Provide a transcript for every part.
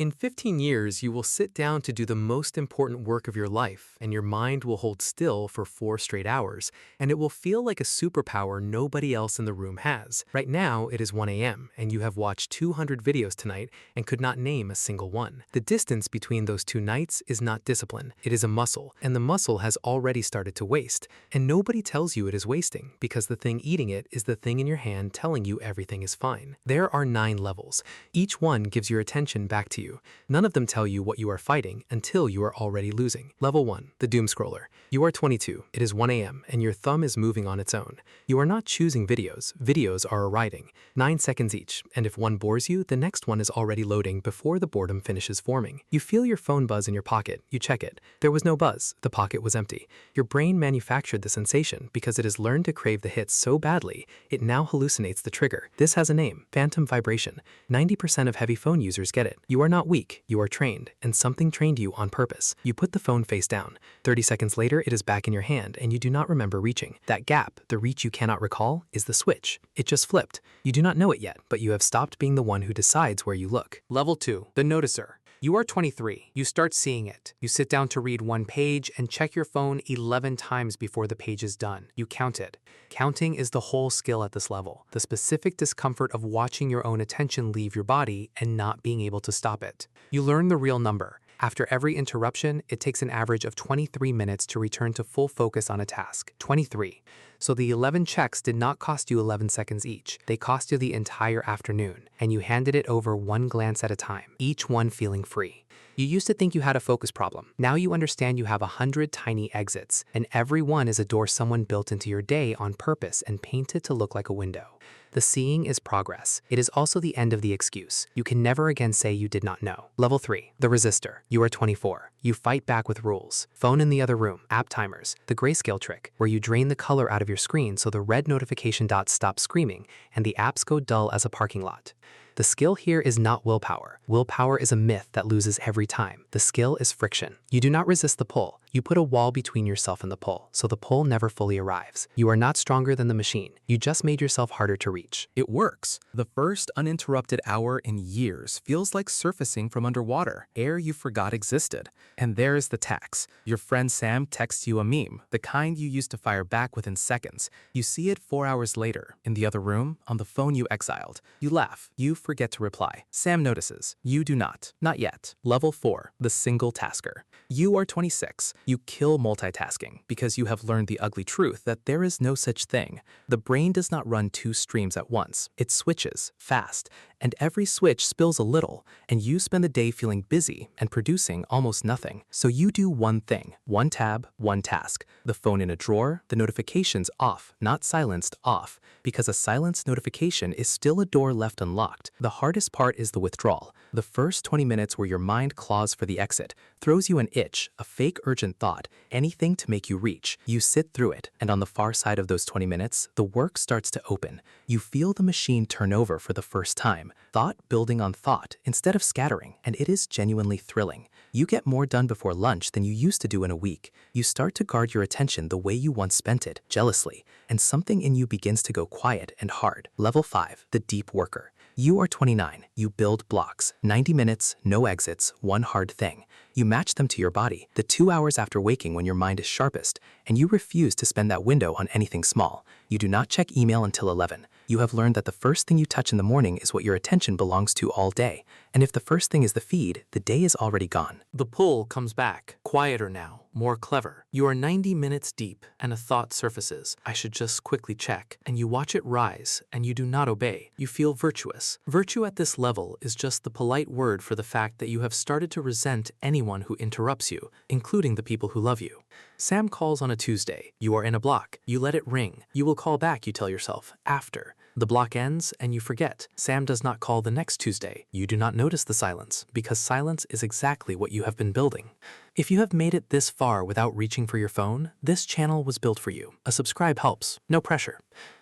In 15 years, you will sit down to do the most important work of your life, and your mind will hold still for 4 straight hours, and it will feel like a superpower nobody else in the room has. Right now, it is 1 a.m., and you have watched 200 videos tonight and could not name a single one. The distance between those 2 nights is not discipline, it is a muscle, and the muscle has already started to waste. And nobody tells you it is wasting, because the thing eating it is the thing in your hand telling you everything is fine. There are 9 levels. Each one gives your attention back to you. None of them tell you what you are fighting until you are already losing. Level 1, the Doomscroller. You are 22, it is 1 a.m., and your thumb is moving on its own. You are not choosing videos, videos are arriving. 9 seconds each, and if one bores you, the next one is already loading before the boredom finishes forming. You feel your phone buzz in your pocket, you check it. There was no buzz, the pocket was empty. Your brain manufactured the sensation because it has learned to crave the hit so badly, it now hallucinates the trigger. This has a name, phantom vibration. 90% of heavy phone users get it. You are not weak. You are trained, and something trained you on purpose. You put the phone face down. 30 seconds later, it is back in your hand, and you do not remember reaching. That gap, the reach you cannot recall, is the switch. It just flipped. You do not know it yet, but you have stopped being the one who decides where you look. Level 2, the Noticer. You are 23. You start seeing it. You sit down to read 1 page and check your phone 11 times before the page is done. You count it. Counting is the whole skill at this level. The specific discomfort of watching your own attention leave your body and not being able to stop it. You learn the real number. After every interruption, it takes an average of 23 minutes to return to full focus on a task. 23. So the 11 checks did not cost you 11 seconds each. They cost you the entire afternoon, and you handed it over 1 glance at a time, each one feeling free. You used to think you had a focus problem. Now you understand you have 100 tiny exits, and every one is a door someone built into your day on purpose and painted to look like a window. The seeing is progress. It is also the end of the excuse. You can never again say you did not know. Level 3, the Resistor. You are 24. You fight back with rules. Phone in the other room, app timers, the grayscale trick, where you drain the color out of your screen so the red notification dots stop screaming and the apps go dull as a parking lot. The skill here is not willpower. Willpower is a myth that loses every time. The skill is friction. You do not resist the pull. You put a wall between yourself and the pull, so the pull never fully arrives. You are not stronger than the machine. You just made yourself harder to reach. It works. The first uninterrupted hour in years feels like surfacing from underwater, air you forgot existed. And there is the tax. Your friend Sam texts you a meme, the kind you used to fire back within seconds. You see it 4 hours later, in the other room, on the phone you exiled. You laugh. You forget to reply. Sam notices. You do not. Not yet. Level 4, the single tasker. You are 26. You kill multitasking because you have learned the ugly truth that there is no such thing. The brain does not run 2 streams at once. It switches fast, and every switch spills a little, and you spend the day feeling busy and producing almost nothing. So you do one thing, 1 tab, 1 task. The phone in a drawer, the notifications off, not silenced, off, because a silenced notification is still a door left unlocked. The hardest part is the withdrawal. The first 20 minutes where your mind claws for the exit, throws you an itch, a fake urgent thought, anything to make you reach. You sit through it, and on the far side of those 20 minutes, the work starts to open. You feel the machine turn over for the first time, thought building on thought instead of scattering, and it is genuinely thrilling. You get more done before lunch than you used to do in a week. You start to guard your attention the way you once spent it, jealously, and something in you begins to go quiet and hard. Level 5, the deep worker. You are 29. You build blocks. 90 minutes, no exits, 1 hard thing. You match them to your body, the 2 hours after waking when your mind is sharpest, and you refuse to spend that window on anything small. You do not check email until 11. You have learned that the first thing you touch in the morning is what your attention belongs to all day. And if the first thing is the feed, the day is already gone. The pull comes back, quieter now, more clever. You are 90 minutes deep, and a thought surfaces. I should just quickly check. And you watch it rise, and you do not obey. You feel virtuous. Virtue at this level is just the polite word for the fact that you have started to resent anyone who interrupts you, including the people who love you. Sam calls on a Tuesday. You are in a block. You let it ring. You will call back, you tell yourself, after. The block ends and you forget. Sam does not call the next Tuesday. You do not notice the silence, because silence is exactly what you have been building. If you have made it this far without reaching for your phone, this channel was built for you. A subscribe helps. No pressure.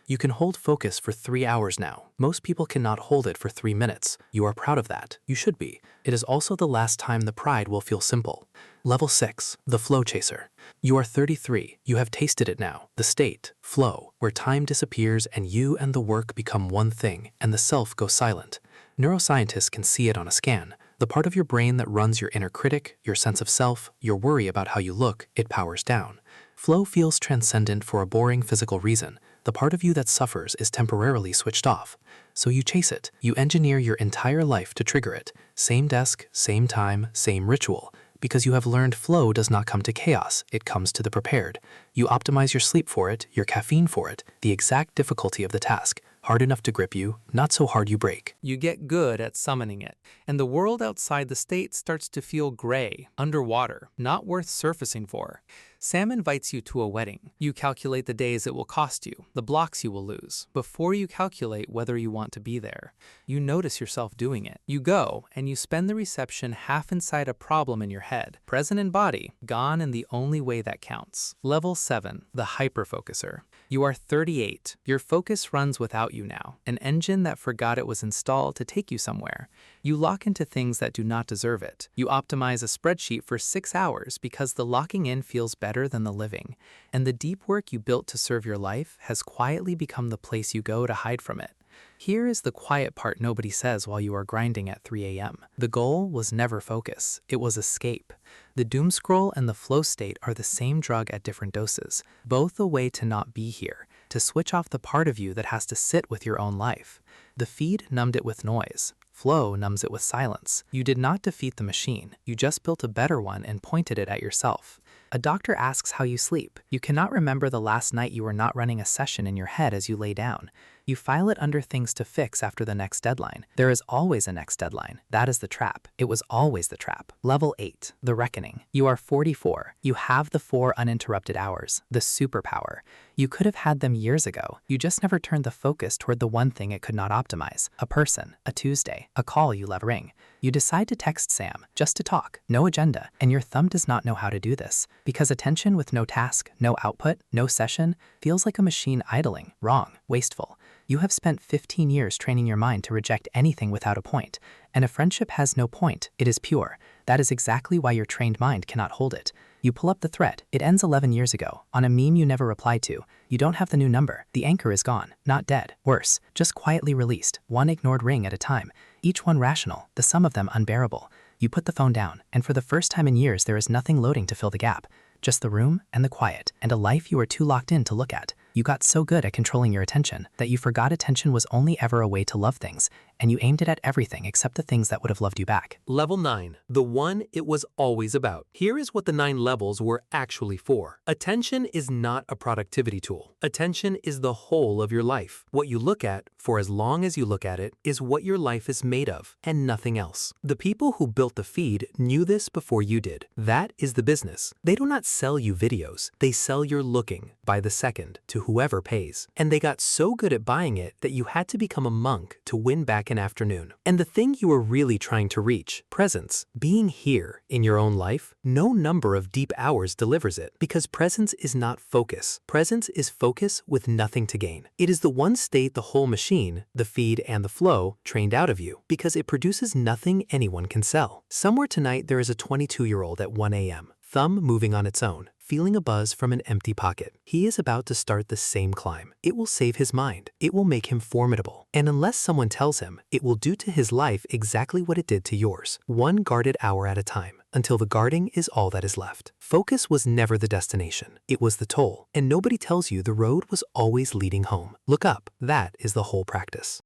You can hold focus for 3 hours now. Most people cannot hold it for 3 minutes. You are proud of that. You should be. It is also the last time the pride will feel simple. Level 6, the flow chaser. You are 33. You have tasted it now. The state, flow, where time disappears and you and the work become one thing and the self goes silent. Neuroscientists can see it on a scan. The part of your brain that runs your inner critic, your sense of self, your worry about how you look, it powers down. Flow feels transcendent for a boring physical reason. The part of you that suffers is temporarily switched off. So you chase it. You engineer your entire life to trigger it. Same desk, same time, same ritual. Because you have learned flow does not come to chaos, it comes to the prepared. You optimize your sleep for it, your caffeine for it, the exact difficulty of the task. Hard enough to grip you, not so hard you break. You get good at summoning it, and the world outside the state starts to feel gray, underwater, not worth surfacing for. Sam invites you to a wedding. You calculate the days it will cost you, the blocks you will lose, before you calculate whether you want to be there. You notice yourself doing it. You go, and you spend the reception half inside a problem in your head, present in body, gone in the only way that counts. Level 7, the Hyperfocuser. You are 38. Your focus runs without you now, an engine that forgot it was installed to take you somewhere. You lock into things that do not deserve it. You optimize a spreadsheet for 6 hours because the locking in feels better than the living. And the deep work you built to serve your life has quietly become the place you go to hide from it. Here is the quiet part nobody says while you are grinding at 3 a.m. The goal was never focus, it was escape. The doomscroll and the flow state are the same drug at different doses, both a way to not be here, to switch off the part of you that has to sit with your own life. The feed numbed it with noise. Flow numbs it with silence. You did not defeat the machine, you just built a better one and pointed it at yourself. A doctor asks how you sleep. You cannot remember the last night you were not running a session in your head as you lay down. You file it under things to fix after the next deadline. There is always a next deadline. That is the trap. It was always the trap. Level 8, the reckoning. You are 44. You have the 4 uninterrupted hours, the superpower. You could have had them years ago. You just never turned the focus toward the one thing it could not optimize. A person, a Tuesday, a call you let ring. You decide to text Sam, just to talk, no agenda, and your thumb does not know how to do this. Because attention with no task, no output, no session, feels like a machine idling, wrong, wasteful. You have spent 15 years training your mind to reject anything without a point. And a friendship has no point, it is pure. That is exactly why your trained mind cannot hold it. You pull up the thread, it ends 11 years ago, on a meme you never replied to. You don't have the new number, the anchor is gone, not dead, worse, just quietly released, one ignored ring at a time. Each one rational, the sum of them unbearable. You put the phone down, and for the first time in years there is nothing loading to fill the gap. Just the room and the quiet, and a life you are too locked in to look at. You got so good at controlling your attention that you forgot attention was only ever a way to love things, and you aimed it at everything except the things that would have loved you back. Level 9, the one it was always about. Here is what the 9 levels were actually for. Attention is not a productivity tool. Attention is the whole of your life. What you look at, for as long as you look at it, is what your life is made of, and nothing else. The people who built the feed knew this before you did. That is the business. They do not sell you videos. They sell your looking, by the second, to whoever pays. And they got so good at buying it that you had to become a monk to win back an afternoon. And the thing you were really trying to reach, presence, being here in your own life, no number of deep hours delivers it, because presence is not focus. Presence is focus with nothing to gain. It is the one state the whole machine, the feed and the flow, trained out of you, because it produces nothing anyone can sell. Somewhere tonight there is a 22-year-old at 1 a.m., thumb moving on its own, feeling a buzz from an empty pocket. He is about to start the same climb. It will save his mind. It will make him formidable. And unless someone tells him, it will do to his life exactly what it did to yours, one guarded hour at a time, until the guarding is all that is left. Focus was never the destination. It was the toll. And nobody tells you the road was always leading home. Look up. That is the whole practice.